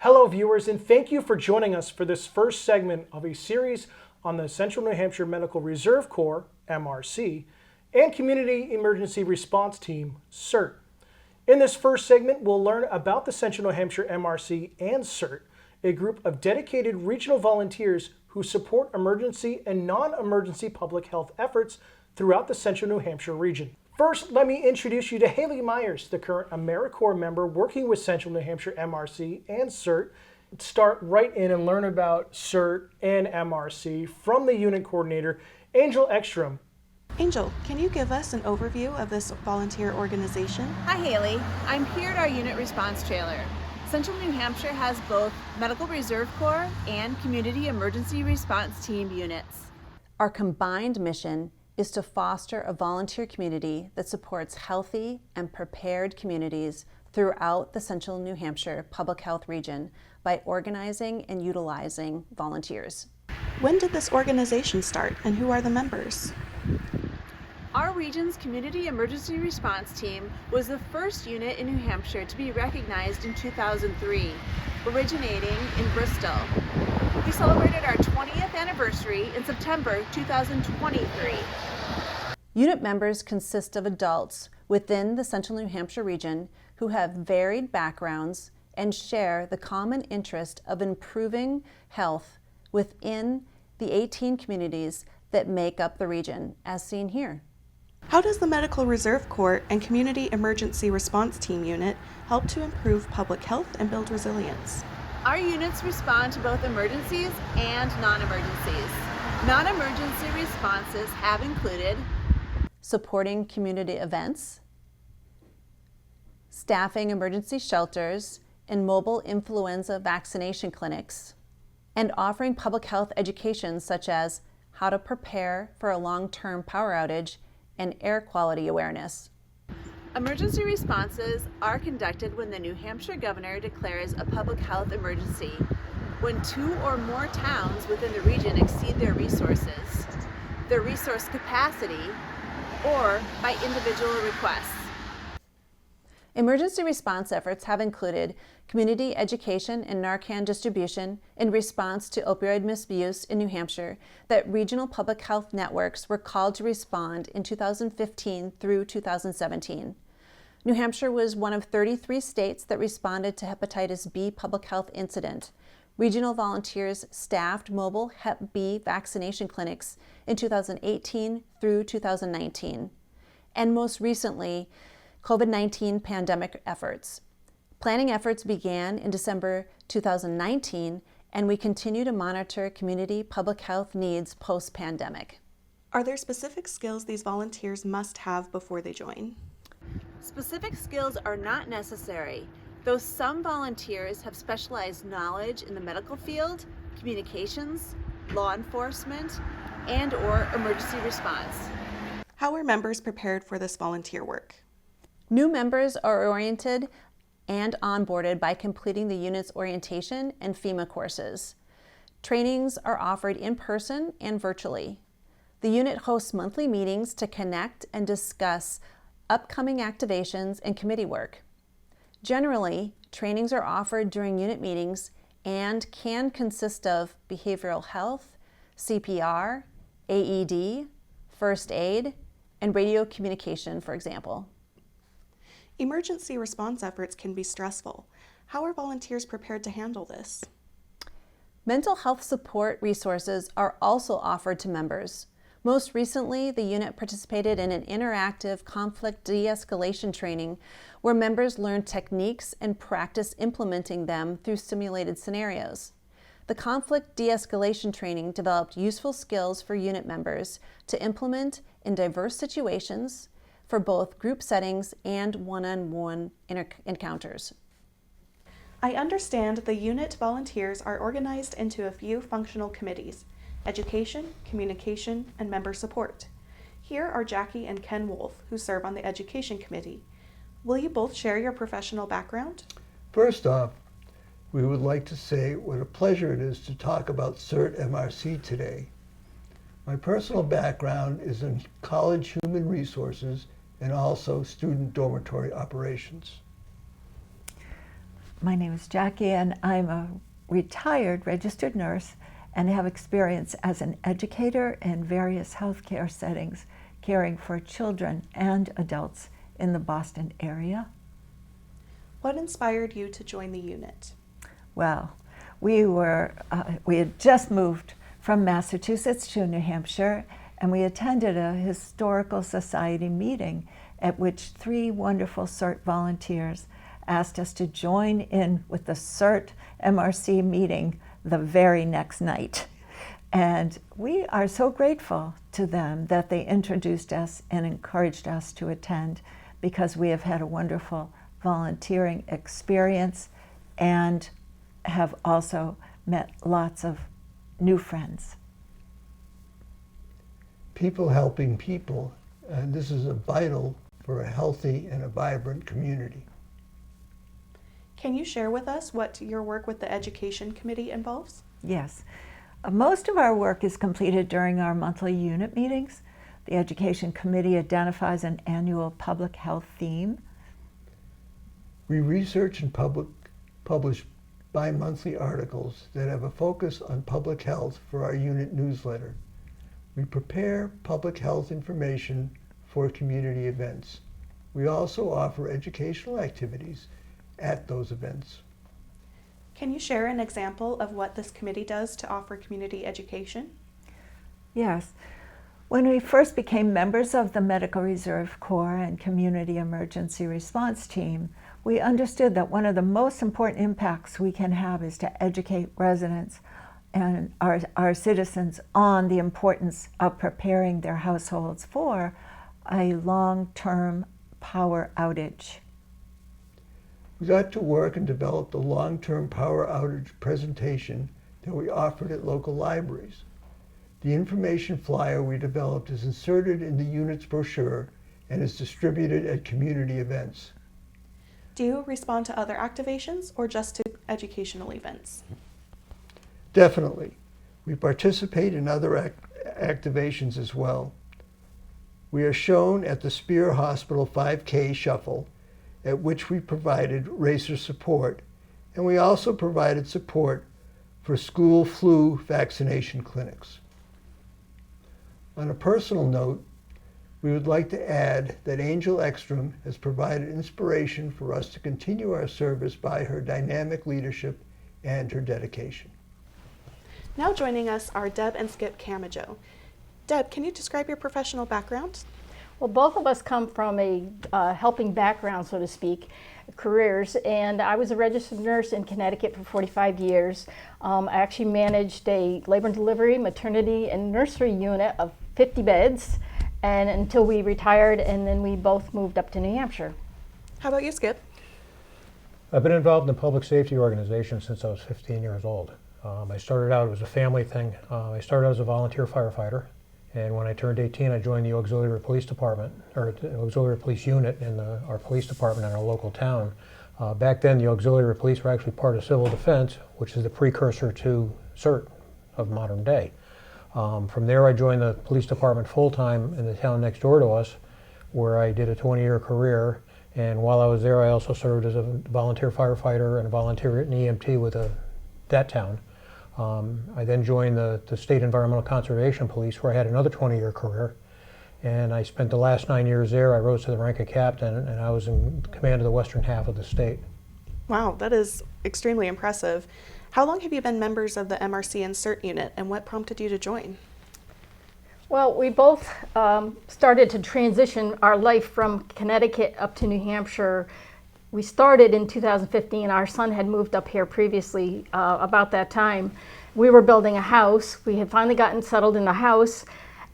Hello viewers, and thank you for joining us for this first segment of a series on the Central New Hampshire Medical Reserve Corps, MRC, and Community Emergency Response Team, CERT. In this first segment, we'll learn about the Central New Hampshire MRC and CERT, a group of dedicated regional volunteers who support emergency and non-emergency public health efforts throughout the Central New Hampshire region. First, let me introduce you to Haley Myers, the current AmeriCorps member working with Central New Hampshire MRC and CERT. Let's start right in and learn about CERT and MRC from the unit coordinator, Angel Ekstrom. Angel, can you give us an overview of this volunteer organization? Hi Haley, I'm here at our unit response trailer. Central New Hampshire has both Medical Reserve Corps and Community Emergency Response Team units. Our combined mission is to foster a volunteer community that supports healthy and prepared communities throughout the Central New Hampshire public health region by organizing and utilizing volunteers. When did this organization start and who are the members? Our region's Community Emergency Response Team was the first unit in New Hampshire to be recognized in 2003, originating in Bristol. We celebrated our 20th anniversary in September 2023. Unit members consist of adults within the Central New Hampshire region who have varied backgrounds and share the common interest of improving health within the 18 communities that make up the region, as seen here. How does the Medical Reserve Corps and Community Emergency Response Team unit help to improve public health and build resilience? Our units respond to both emergencies and non-emergencies. Non-emergency responses have included supporting community events, staffing emergency shelters and mobile influenza vaccination clinics, and offering public health education such as how to prepare for a long-term power outage and air quality awareness. Emergency responses are conducted when the New Hampshire governor declares a public health emergency, when 2 or more towns within the region exceed their resources, their resource capacity, or by individual requests. Emergency response efforts have included community education and Narcan distribution in response to opioid misuse in New Hampshire that regional public health networks were called to respond in 2015 through 2017. New Hampshire was one of 33 states that responded to hepatitis B public health incident. Regional volunteers staffed mobile Hep B vaccination clinics in 2018 through 2019. And most recently, COVID-19 pandemic efforts. Planning efforts began in December 2019, and we continue to monitor community public health needs post-pandemic. Are there specific skills these volunteers must have before they join? Specific skills are not necessary, though some volunteers have specialized knowledge in the medical field, communications, law enforcement, and/or emergency response. How are members prepared for this volunteer work? New members are oriented and onboarded by completing the unit's orientation and FEMA courses. Trainings are offered in person and virtually. The unit hosts monthly meetings to connect and discuss upcoming activations and committee work. Generally, trainings are offered during unit meetings and can consist of behavioral health, CPR, AED, first aid, and radio communication, for example. Emergency response efforts can be stressful. How are volunteers prepared to handle this? Mental health support resources are also offered to members. Most recently, the unit participated in an interactive conflict de-escalation training where members learned techniques and practice implementing them through simulated scenarios. The conflict de-escalation training developed useful skills for unit members to implement in diverse situations for both group settings and one-on-one encounters. I understand the unit volunteers are organized into a few functional committees: education, communication, and member support. Here are Jackie and Ken Wolf, who serve on the education committee. Will you both share your professional background? First off, we would like to say what a pleasure it is to talk about CERT MRC today. My personal background is in college human resources and also student dormitory operations. My name is Jackie, and I'm a retired registered nurse and have experience as an educator in various healthcare settings, caring for children and adults in the Boston area. What inspired you to join the unit? Well, we had just moved from Massachusetts to New Hampshire, and we attended a historical society meeting at which 3 wonderful CERT volunteers asked us to join in with the CERT MRC meeting the very next night. And we are so grateful to them that they introduced us and encouraged us to attend, because we have had a wonderful volunteering experience and have also met lots of new friends. People helping people, and this is vital for a healthy and a vibrant community. Can you share with us what your work with the Education Committee involves? Yes. Most of our work is completed during our monthly unit meetings. The Education Committee identifies an annual public health theme. We research and publish bi-monthly articles that have a focus on public health for our unit newsletter. We prepare public health information for community events. We also offer educational activities at those events. Can you share an example of what this committee does to offer community education? Yes. When we first became members of the Medical Reserve Corps and Community Emergency Response Team, we understood that one of the most important impacts we can have is to educate residents and our citizens on the importance of preparing their households for a long-term power outage. We got to work and developed a long-term power outage presentation that we offered at local libraries. The information flyer we developed is inserted in the unit's brochure and is distributed at community events. Do you respond to other activations or just to educational events? Definitely. We participate in other activations as well. We are shown at the Spear Hospital 5K Shuffle, at which we provided racer support, and we also provided support for school flu vaccination clinics. On a personal note, we would like to add that Angel Ekstrom has provided inspiration for us to continue our service by her dynamic leadership and her dedication. Now joining us are Deb and Skip Camajo. Deb, can you describe your professional background? Well, both of us come from a helping background, so to speak, careers, and I was a registered nurse in Connecticut for 45 years. I actually managed a labor and delivery, maternity, and nursery unit of 50 beds, and until we retired, and then we both moved up to New Hampshire. How about you, Skip? I've been involved in the public safety organization since I was 15 years old. I started out, it was a family thing. I started out as a volunteer firefighter. And when I turned 18, I joined the auxiliary police department, or the auxiliary police unit in our police department in our local town. Back then, the auxiliary police were actually part of civil defense, which is the precursor to CERT of modern day. From there, I joined the police department full-time in the town next door to us, where I did a 20-year career. And while I was there, I also served as a volunteer firefighter and a volunteer in EMT with that town. I then joined the State Environmental Conservation Police, where I had another 20-year career. And I spent the last 9 years there. I rose to the rank of captain, and I was in command of the western half of the state. Wow, that is extremely impressive. How long have you been members of the MRC and CERT unit, and what prompted you to join? Well, we both started to transition our life from Connecticut up to New Hampshire. We started in 2015. Our son had moved up here previously about that time. We were building a house. We had finally gotten settled in the house,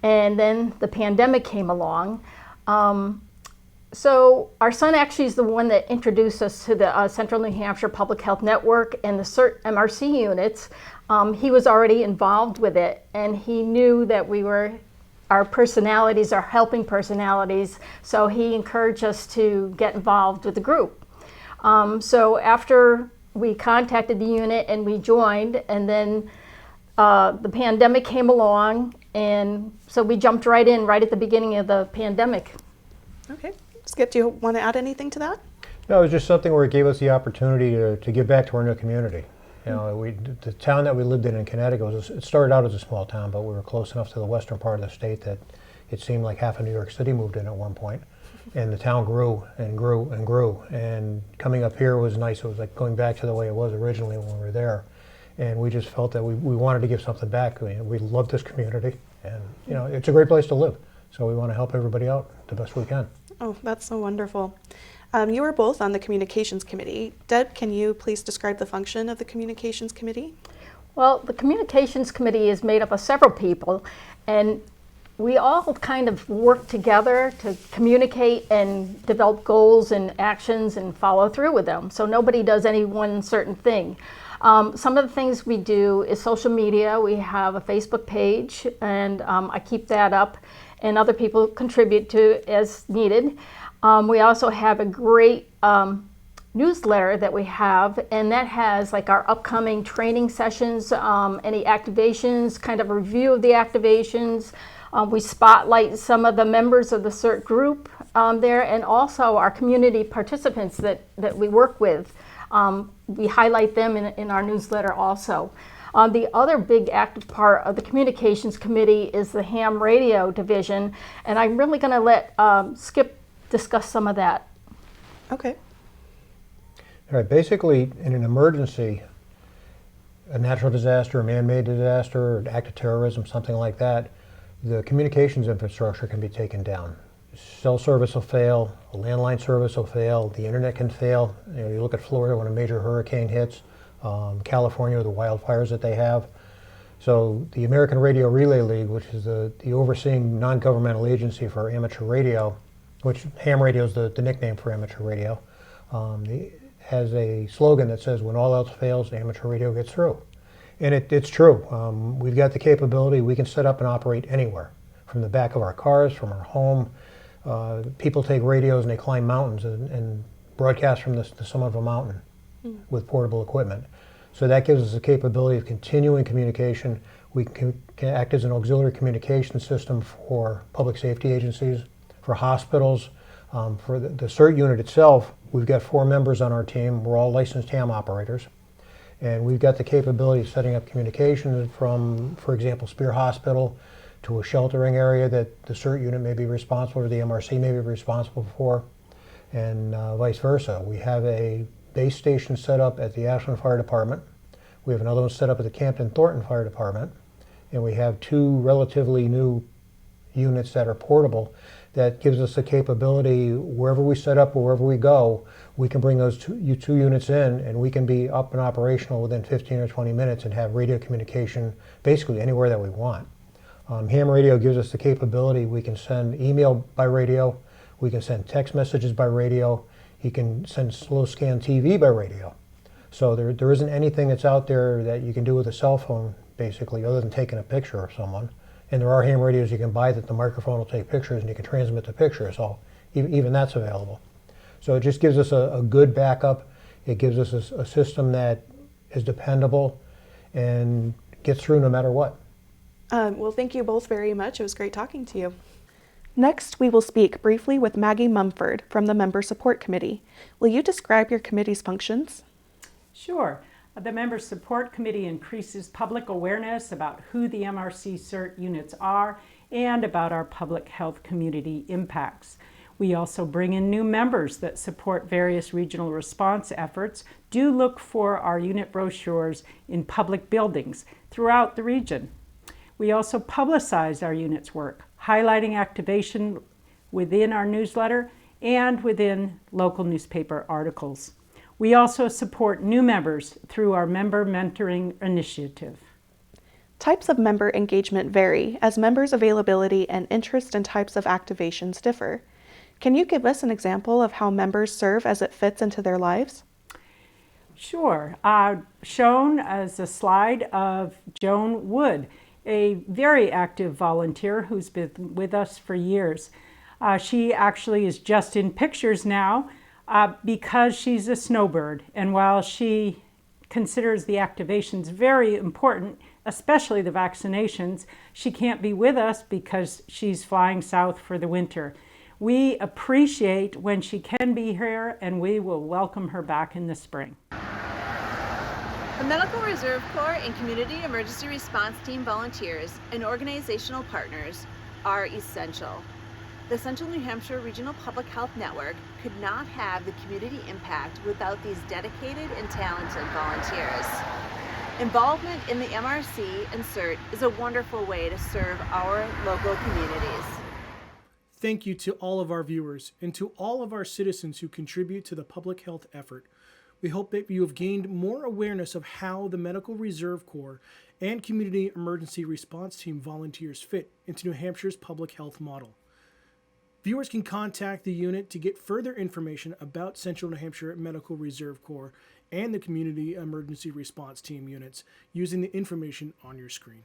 and then the pandemic came along. So our son actually is the one that introduced us to the Central New Hampshire Public Health Network and the CERT MRC units. He was already involved with it, and he knew that our personalities are helping personalities, so he encouraged us to get involved with the group. So after we contacted the unit and we joined, and then the pandemic came along, and so we jumped right in right at the beginning of the pandemic. Okay. Skip, do you want to add anything to that? No, it was just something where it gave us the opportunity to give back to our new community. You know, the town that we lived in Connecticut, it started out as a small town, but we were close enough to the western part of the state that it seemed like half of New York City moved in at one point. And the town grew and grew and grew. And coming up here was nice. It was like going back to the way it was originally when we were there. And we just felt that we wanted to give something back. We love this community, and you know, it's a great place to live. So we want to help everybody out the best we can. Oh, that's so wonderful. You were both on the Communications Committee. Deb, can you please describe the function of the Communications Committee? Well, the Communications Committee is made up of several people, and we all kind of work together to communicate and develop goals and actions and follow through with them. So nobody does any one certain thing. Some of the things we do is social media. We have a Facebook page, and I keep that up, and other people contribute to as needed. We also have a great newsletter that we have, and that has like our upcoming training sessions, any activations, kind of a review of the activations. We spotlight some of the members of the CERT group there, and also our community participants that we work with. We highlight them in our newsletter also. The other big active part of the Communications Committee is the ham radio division, and I'm really going to let Skip discuss some of that. Okay. All right, basically in an emergency, a natural disaster, a man-made disaster, an act of terrorism, something like that, the communications infrastructure can be taken down. Cell service will fail, a landline service will fail, the internet can fail. You know, you look at Florida when a major hurricane hits, California, the wildfires that they have. So the American Radio Relay League, which is the overseeing non-governmental agency for amateur radio, which ham radio is the nickname for amateur radio, has a slogan that says, when all else fails, amateur radio gets through. And it's true. We've got the capability. We can set up and operate anywhere, from the back of our cars, from our home. People take radios and they climb mountains and broadcast from the summit of a mountain with portable equipment. So that gives us the capability of continuing communication. We can act as an auxiliary communication system for public safety agencies, for hospitals. For the CERT unit itself, we've got 4 members on our team. We're all licensed ham operators. And we've got the capability of setting up communications from, for example, Spear Hospital to a sheltering area that the CERT unit may be responsible, or the MRC may be responsible for, and vice versa. We have a base station set up at the Ashland Fire Department. We have another one set up at the Campton Thornton Fire Department. And we have 2 relatively new units that are portable that gives us the capability, wherever we set up or wherever we go, we can bring those two units in, and we can be up and operational within 15 or 20 minutes and have radio communication basically anywhere that we want. Ham radio gives us the capability. We can send email by radio. We can send text messages by radio. You can send slow scan TV by radio. So there isn't anything that's out there that you can do with a cell phone, basically, other than taking a picture of someone. And there are ham radios you can buy that the microphone will take pictures and you can transmit the picture. So even that's available. So it just gives us a good backup. It gives us a system that is dependable and gets through no matter what. Well, thank you both very much. It was great talking to you. Next, we will speak briefly with Maggie Mumford from the Member Support Committee. Will you describe your committee's functions? Sure. The Member Support Committee increases public awareness about who the MRC CERT units are and about our public health community impacts. We also bring in new members that support various regional response efforts. Do look for our unit brochures in public buildings throughout the region. We also publicize our unit's work, highlighting activation within our newsletter and within local newspaper articles. We also support new members through our Member Mentoring Initiative. Types of member engagement vary as members' availability and interest in types of activations differ. Can you give us an example of how members serve as it fits into their lives? Sure. Shown as a slide of Joan Wood, a very active volunteer who's been with us for years. She actually is just in pictures now because she's a snowbird. And while she considers the activations very important, especially the vaccinations, she can't be with us because she's flying south for the winter. We appreciate when she can be here, and we will welcome her back in the spring. The Medical Reserve Corps and Community Emergency Response Team volunteers and organizational partners are essential. The Central New Hampshire Regional Public Health Network could not have the community impact without these dedicated and talented volunteers. Involvement in the MRC and CERT is a wonderful way to serve our local communities. Thank you to all of our viewers and to all of our citizens who contribute to the public health effort. We hope that you have gained more awareness of how the Medical Reserve Corps and Community Emergency Response Team volunteers fit into New Hampshire's public health model. Viewers can contact the unit to get further information about Central New Hampshire Medical Reserve Corps and the Community Emergency Response Team units using the information on your screen.